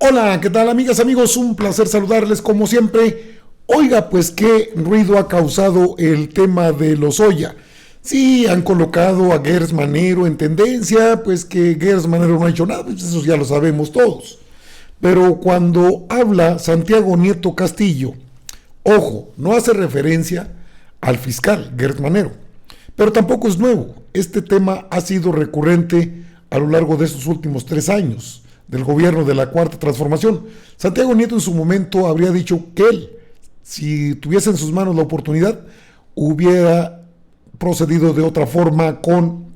Hola, ¿qué tal amigas, amigos? Un placer saludarles como siempre. Oiga, pues qué ruido ha causado el tema de Lozoya. Sí, han colocado a Gers Manero en tendencia, pues que Gers Manero no ha hecho nada, pues eso ya lo sabemos todos. Pero cuando habla Santiago Nieto Castillo, ojo, no hace referencia al fiscal Gers Manero, pero tampoco es nuevo. Este tema ha sido recurrente a lo largo de estos últimos 3 años del gobierno de la Cuarta Transformación. Santiago Nieto en su momento habría dicho que él, si tuviese en sus manos la oportunidad, hubiera procedido de otra forma con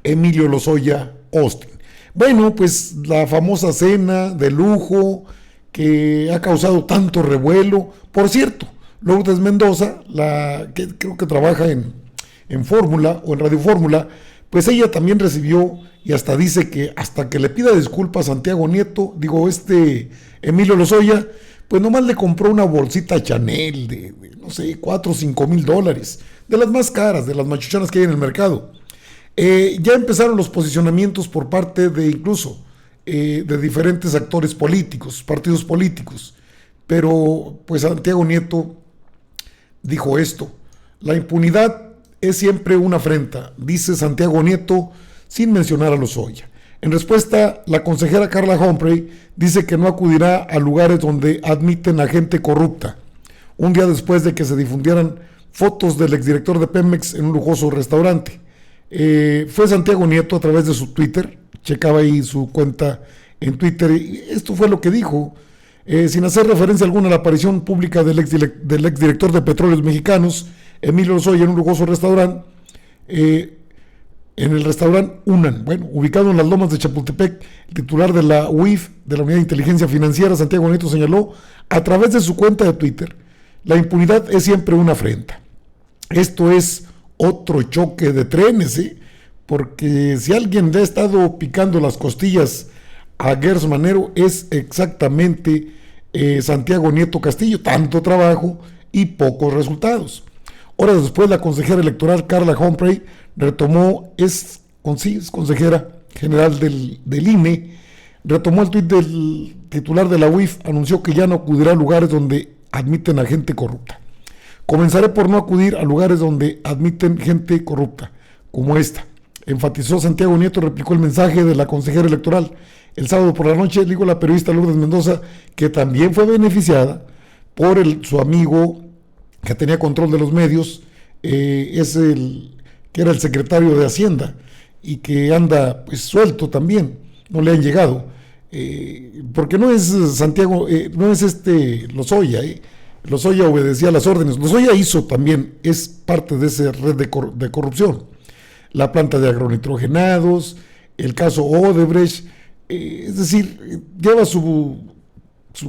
Emilio Lozoya Austin. Bueno, pues la famosa cena de lujo que ha causado tanto revuelo. Por cierto, Lourdes Mendoza, que creo que trabaja en Fórmula o en Radio Fórmula, pues ella también recibió y hasta dice que hasta que le pida disculpas a Santiago Nieto, Emilio Lozoya, pues nomás le compró una bolsita Chanel de no sé, 4 o 5 mil dólares, de las más caras, de las machuchanas que hay en el mercado. Ya empezaron los posicionamientos por parte de incluso de diferentes actores políticos, partidos políticos, pero pues Santiago Nieto dijo esto: la impunidad es siempre una afrenta, dice Santiago Nieto, sin mencionar a Lozoya. En respuesta, la consejera Carla Humphrey dice que no acudirá a lugares donde admiten a gente corrupta, un día después de que se difundieran fotos del exdirector de Pemex en un lujoso restaurante. Fue Santiago Nieto a través de su Twitter, checaba ahí su cuenta en Twitter, y esto fue lo que dijo, sin hacer referencia alguna a la aparición pública del exdirector de Petróleos Mexicanos, Emilio Lozoya, en un lujoso restaurante, en el restaurante Unan, ubicado en las lomas de Chapultepec. El titular de la UIF, de la Unidad de Inteligencia Financiera, Santiago Nieto, señaló a través de su cuenta de Twitter: la impunidad es siempre una afrenta. Esto es otro choque de trenes, porque si alguien le ha estado picando las costillas a Gers Manero es exactamente Santiago Nieto Castillo. Tanto trabajo y pocos resultados. Horas después, la consejera electoral Carla Humphrey retomó, es consejera general del INE, retomó el tuit del titular de la UIF, anunció que ya no acudirá a lugares donde admiten a gente corrupta. Comenzaré por no acudir a lugares donde admiten gente corrupta, como esta, enfatizó Santiago Nieto. Replicó el mensaje de la consejera electoral. El sábado por la noche, dijo la periodista Lourdes Mendoza, que también fue beneficiada por su amigo que tenía control de los medios, que era el secretario de Hacienda, y que anda pues suelto también, no le han llegado, porque no es Santiago, no es Lozoya, Lozoya obedecía las órdenes. Lozoya hizo también, es parte de esa red de corrupción, la planta de agronitrogenados, el caso Odebrecht, es decir, lleva su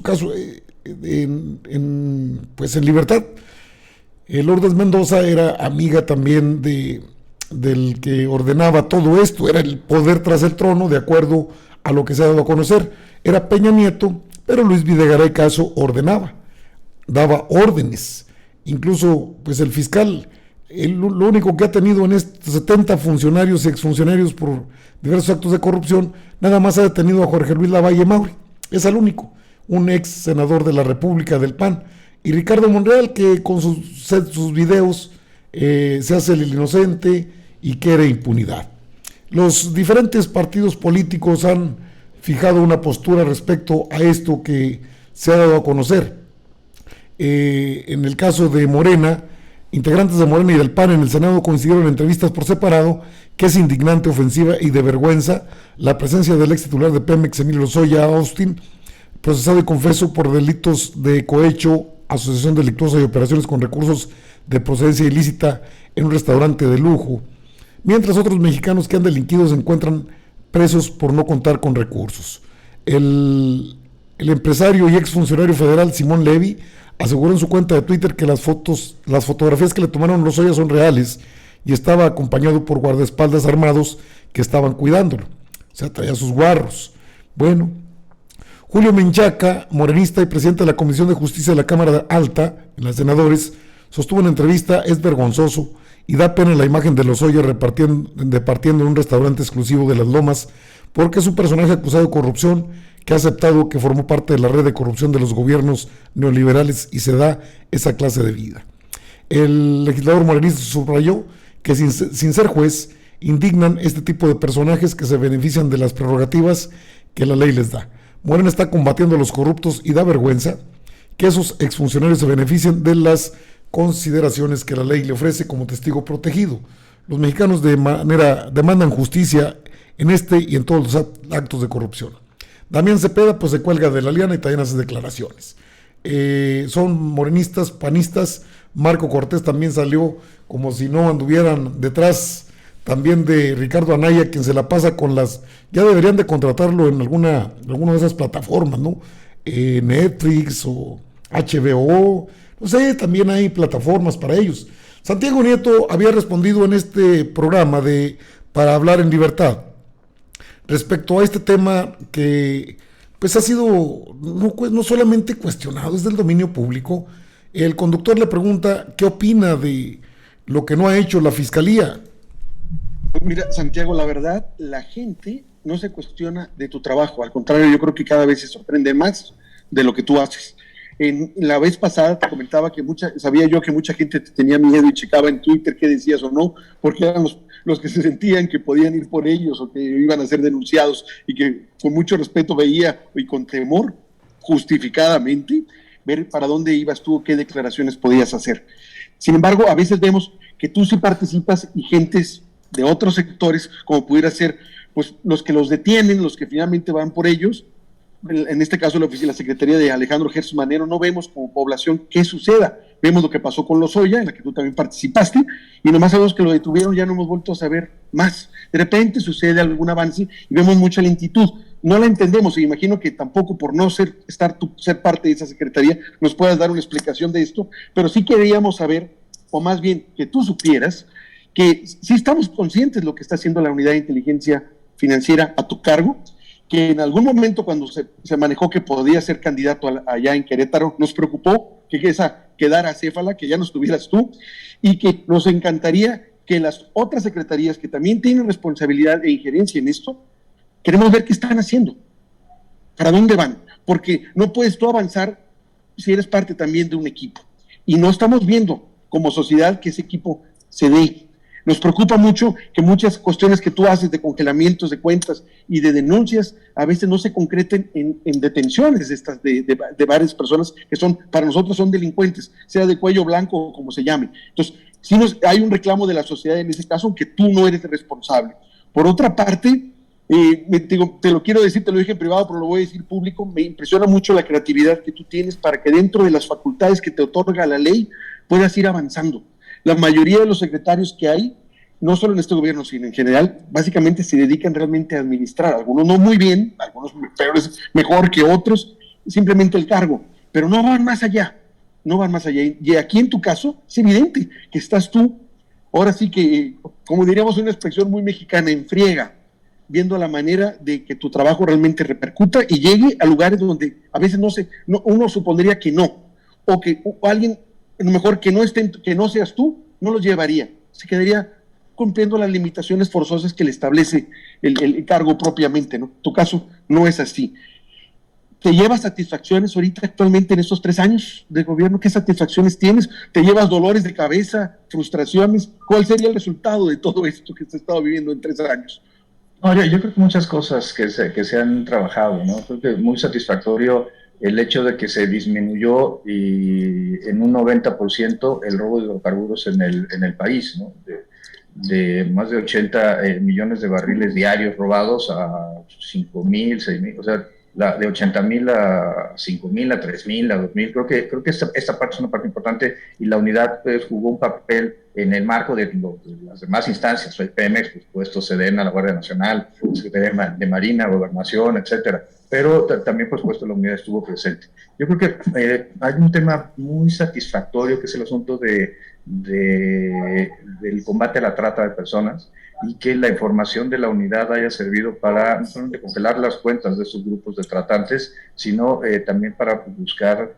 caso en libertad. Lourdes Mendoza era amiga también del que ordenaba todo esto, era el poder tras el trono, de acuerdo a lo que se ha dado a conocer. Era Peña Nieto, pero Luis Videgaray Caso ordenaba, daba órdenes. Incluso, pues el fiscal, lo único que ha tenido en estos 70 funcionarios y exfuncionarios por diversos actos de corrupción, nada más ha detenido a Jorge Luis Lavalle Mauri, es el único, un ex senador de la República del PAN. Y Ricardo Monreal, que con sus videos se hace el inocente y quiere impunidad. Los diferentes partidos políticos han fijado una postura respecto a esto que se ha dado a conocer. En el caso de Morena, integrantes de Morena y del PAN en el Senado coincidieron en entrevistas por separado que es indignante, ofensiva y de vergüenza la presencia del ex titular de Pemex, Emilio Lozoya Austin, procesado y confeso por delitos de cohecho, asociación delictuosa y operaciones con recursos de procedencia ilícita en un restaurante de lujo, mientras otros mexicanos que han delinquido se encuentran presos por no contar con recursos. El empresario y exfuncionario federal Simón Levy aseguró en su cuenta de Twitter que las fotografías que le tomaron Lozoya son reales y estaba acompañado por guardaespaldas armados que estaban cuidándolo, o sea, traía sus guarros. Bueno, Julio Menchaca, morenista y presidente de la Comisión de Justicia de la Cámara Alta, en las senadores, sostuvo en entrevista: es vergonzoso y da pena la imagen de Lozoya departiendo en un restaurante exclusivo de Las Lomas, porque es un personaje acusado de corrupción que ha aceptado que formó parte de la red de corrupción de los gobiernos neoliberales y se da esa clase de vida. El legislador morenista subrayó que sin ser juez, indignan este tipo de personajes que se benefician de las prerrogativas que la ley les da. Morena está combatiendo a los corruptos y da vergüenza que esos exfuncionarios se beneficien de las consideraciones que la ley le ofrece como testigo protegido. Los mexicanos demandan justicia en este y en todos los actos de corrupción. Damián Cepeda pues se cuelga de la liana y también hace declaraciones. Son morenistas, panistas. Marco Cortés también salió como si no anduvieran detrás también de Ricardo Anaya, quien se la pasa con las... Ya deberían de contratarlo en alguna de esas plataformas, ¿no? Netflix o HBO, no sé, también hay plataformas para ellos. Santiago Nieto había respondido en este programa para hablar en libertad respecto a este tema que pues ha sido no solamente cuestionado, es del dominio público. El conductor le pregunta qué opina de lo que no ha hecho la fiscalía. Mira, Santiago, la verdad, la gente no se cuestiona de tu trabajo, al contrario, yo creo que cada vez se sorprende más de lo que tú haces. La vez pasada te comentaba que sabía yo que mucha gente te tenía miedo y checaba en Twitter qué decías o no, porque eran los que se sentían que podían ir por ellos o que iban a ser denunciados y que con mucho respeto veía y con temor, justificadamente, ver para dónde ibas tú o qué declaraciones podías hacer. Sin embargo, a veces vemos que tú sí participas y gentes de otros sectores, como pudiera ser pues los que los detienen, los que finalmente van por ellos, en este caso la Secretaría de Alejandro Gertz Manero, no vemos como población qué suceda. Vemos lo que pasó con Lozoya, en la que tú también participaste, y nomás sabemos que lo detuvieron, ya no hemos vuelto a saber más. De repente sucede algún avance y vemos mucha lentitud. No la entendemos, y imagino que tampoco por no ser parte de esa secretaría nos puedas dar una explicación de esto, pero sí queríamos saber, o más bien que tú supieras, que sí estamos conscientes de lo que está haciendo la Unidad de Inteligencia Financiera a tu cargo, que en algún momento cuando se manejó que podía ser candidato allá en Querétaro, nos preocupó que esa quedara acéfala, que ya no estuvieras tú, y que nos encantaría que las otras secretarías que también tienen responsabilidad e injerencia en esto, queremos ver qué están haciendo, para dónde van, porque no puedes tú avanzar si eres parte también de un equipo, y no estamos viendo como sociedad que ese equipo se dé. Nos preocupa mucho que muchas cuestiones que tú haces de congelamientos de cuentas y de denuncias a veces no se concreten en detenciones de varias personas que para nosotros son delincuentes, sea de cuello blanco o como se llame. Entonces, sí hay un reclamo de la sociedad en ese caso, aunque tú no eres responsable. Por otra parte, te lo quiero decir, te lo dije en privado, pero lo voy a decir público, me impresiona mucho la creatividad que tú tienes para que dentro de las facultades que te otorga la ley puedas ir avanzando. La mayoría de los secretarios que hay, no solo en este gobierno, sino en general, básicamente se dedican realmente a administrar. Algunos no muy bien, algunos peores, mejor que otros, simplemente el cargo, pero no van más allá, no van más allá. Y aquí en tu caso es evidente que estás tú, ahora sí que, como diríamos una expresión muy mexicana, en friega, viendo la manera de que tu trabajo realmente repercuta y llegue a lugares donde a veces uno supondría que no, o que alguien mejor que no seas tú, no los llevaría, se quedaría cumpliendo las limitaciones forzosas que le establece el cargo propiamente, ¿no? Tu caso no es así. ¿Te llevas satisfacciones ahorita actualmente en estos 3 años de gobierno? ¿Qué satisfacciones tienes? ¿Te llevas dolores de cabeza, frustraciones? ¿Cuál sería el resultado de todo esto que se ha estado viviendo en 3 años? No, yo creo que muchas cosas que se han trabajado, ¿no? Creo que es muy satisfactorio el hecho de que se disminuyó en un 90% el robo de hidrocarburos en el país, ¿no? De más de 80 millones de barriles diarios robados a 5,000, 6,000, o sea, de 80,000 a 5,000, a 3,000, a 2,000. Creo que esta parte es una parte importante y la unidad pues, jugó un papel en el marco de las demás instancias, el Pemex, por supuesto, Sedena, la Guardia Nacional, la Secretaría de Marina, Gobernación, etcétera. Pero también, por supuesto, la unidad estuvo presente. Yo creo que hay un tema muy satisfactorio que es el asunto del combate a la trata de personas y que la información de la unidad haya servido para no solamente congelar las cuentas de esos grupos de tratantes, sino también para buscar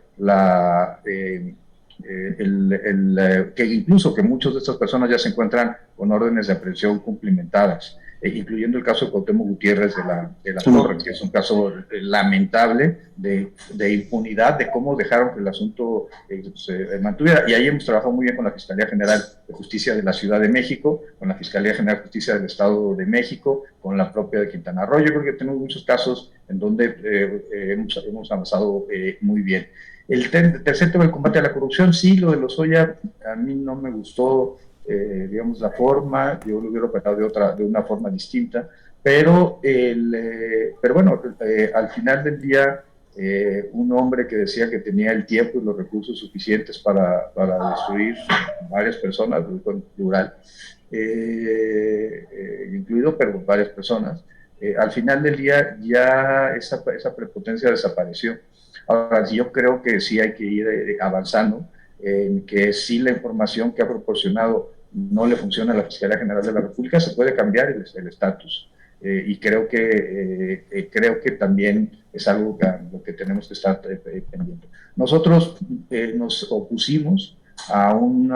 que incluso que muchas de estas personas ya se encuentran con órdenes de aprehensión cumplimentadas. incluyendo el caso de Cuauhtémoc Gutiérrez de la Torre, que es un caso lamentable de impunidad, de cómo dejaron que el asunto se mantuviera. Y ahí hemos trabajado muy bien con la Fiscalía General de Justicia de la Ciudad de México, con la Fiscalía General de Justicia del Estado de México, con la propia de Quintana Roo. Yo creo que tenemos muchos casos en donde hemos avanzado muy bien. El tercer tema, el combate a la corrupción, sí, lo de Lozoya, a mí no me gustó, digamos, la forma, yo lo hubiera operado de una forma distinta, pero bueno, al final del día, un hombre que decía que tenía el tiempo y los recursos suficientes para destruir varias personas, en plural, incluido, pero varias personas, al final del día ya esa prepotencia desapareció. Ahora, yo creo que sí hay que ir avanzando, que si la información que ha proporcionado no le funciona a la Fiscalía General de la República, se puede cambiar el estatus. Y creo que también es algo que, lo que tenemos que estar pendiente. Nosotros nos opusimos a un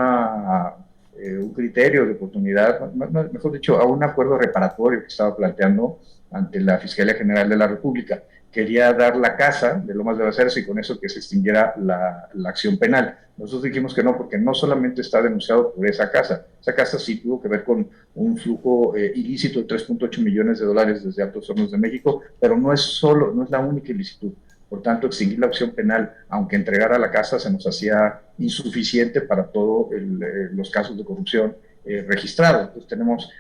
criterio de oportunidad, mejor dicho, a un acuerdo reparatorio que estaba planteando ante la Fiscalía General de la República. Quería dar la casa de Lomas de Becerra y con eso que se extinguiera la acción penal. Nosotros dijimos que no, porque no solamente está denunciado por esa casa sí tuvo que ver con un flujo ilícito de 3.8 millones de dólares desde Altos Hornos de México, pero no es la única ilicitud. Por tanto, extinguir la acción penal, aunque entregara la casa, se nos hacía insuficiente para todos los casos de corrupción registrados. Entonces tenemos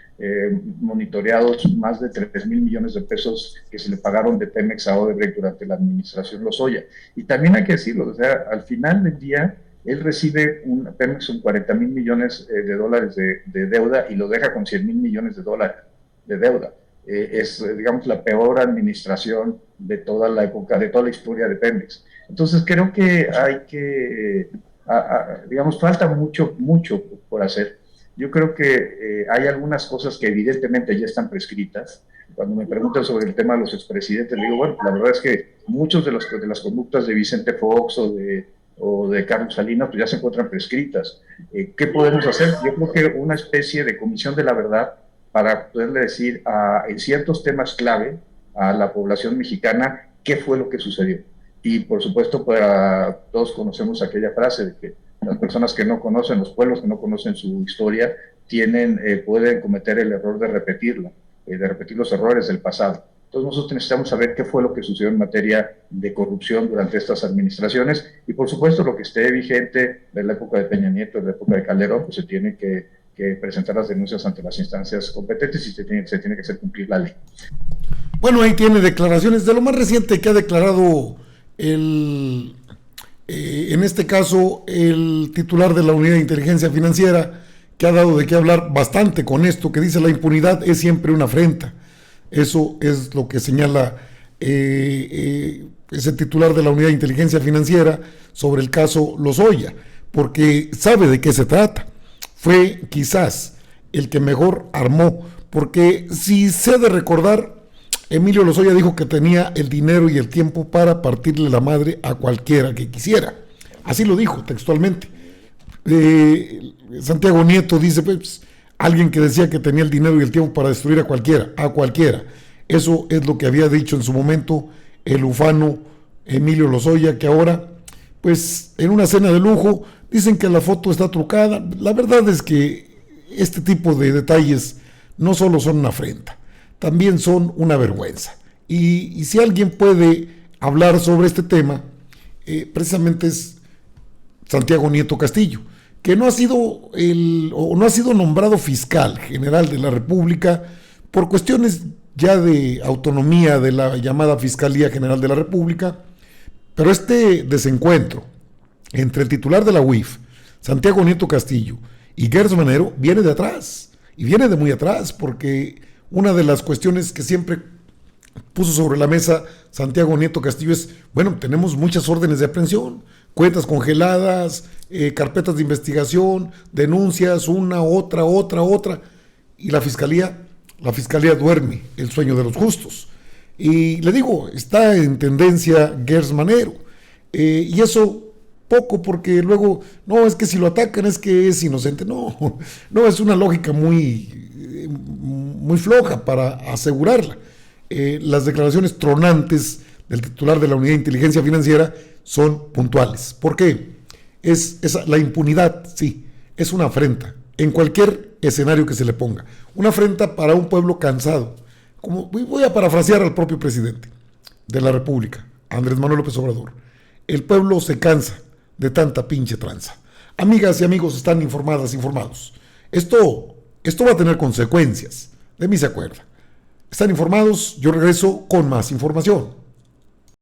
monitoreados más de 3,000 millones de pesos que se le pagaron de Pemex a Odebrecht durante la administración Lozoya. Y también hay que decirlo, o sea, al final del día, él recibe Pemex un 40,000 millones de dólares de deuda y lo deja con 100,000 millones de dólares de deuda. Es, digamos, la peor administración de toda la época, de toda la historia de Pemex. Entonces creo que hay que, digamos, falta mucho por hacer. Yo creo que hay algunas cosas que evidentemente ya están prescritas. Cuando me preguntan sobre el tema de los expresidentes, le digo, bueno, la verdad es que muchos de las conductas de Vicente Fox o de Carlos Salinas pues ya se encuentran prescritas. ¿Qué podemos hacer? Yo creo que una especie de comisión de la verdad para poderle decir en ciertos temas clave a la población mexicana qué fue lo que sucedió. Y por supuesto, todos conocemos aquella frase de que las personas que no conocen, los pueblos que no conocen su historia, pueden cometer el error de repetirla, de repetir los errores del pasado. Entonces nosotros necesitamos saber qué fue lo que sucedió en materia de corrupción durante estas administraciones y por supuesto lo que esté vigente de la época de Peña Nieto, de la época de Calderón, pues se tiene que presentar las denuncias ante las instancias competentes y se tiene que hacer cumplir la ley. Bueno, ahí tiene declaraciones de lo más reciente que ha declarado en este caso el titular de la Unidad de Inteligencia Financiera, que ha dado de qué hablar bastante con esto, que dice la impunidad es siempre una afrenta. Eso es lo que señala ese titular de la Unidad de Inteligencia Financiera sobre el caso Lozoya, porque sabe de qué se trata. Fue quizás el que mejor armó, porque si se ha de recordar, Emilio Lozoya dijo que tenía el dinero y el tiempo para partirle la madre a cualquiera que quisiera. Así lo dijo textualmente. Santiago Nieto dice, pues, alguien que decía que tenía el dinero y el tiempo para destruir a cualquiera. Eso es lo que había dicho en su momento el ufano Emilio Lozoya, que ahora, pues, en una cena de lujo, dicen que la foto está trucada. La verdad es que este tipo de detalles no solo son una afrenta, también son una vergüenza. Y si alguien puede hablar sobre este tema, precisamente es Santiago Nieto Castillo, que no ha sido nombrado fiscal general de la República por cuestiones ya de autonomía de la llamada Fiscalía General de la República, pero este desencuentro entre el titular de la UIF, Santiago Nieto Castillo, y Gers Manero viene de atrás, y viene de muy atrás, porque una de las cuestiones que siempre puso sobre la mesa Santiago Nieto Castillo es, bueno, tenemos muchas órdenes de aprehensión, cuentas congeladas, carpetas de investigación, denuncias, una, otra, y la fiscalía duerme el sueño de los justos. Y le digo, está en tendencia Gers Manero, y eso poco, porque luego, no, es que si lo atacan es que es inocente. No, es una lógica muy muy floja para asegurarla. Las declaraciones tronantes del titular de la Unidad de Inteligencia Financiera son puntuales. ¿Por qué? La impunidad, sí, es una afrenta en cualquier escenario que se le ponga. Una afrenta para un pueblo cansado. Voy a parafrasear al propio presidente de la República, Andrés Manuel López Obrador. El pueblo se cansa de tanta tranza. Amigas y amigos, están informados. Esto va a tener consecuencias. De mí se acuerda. Están informados, yo regreso con más información.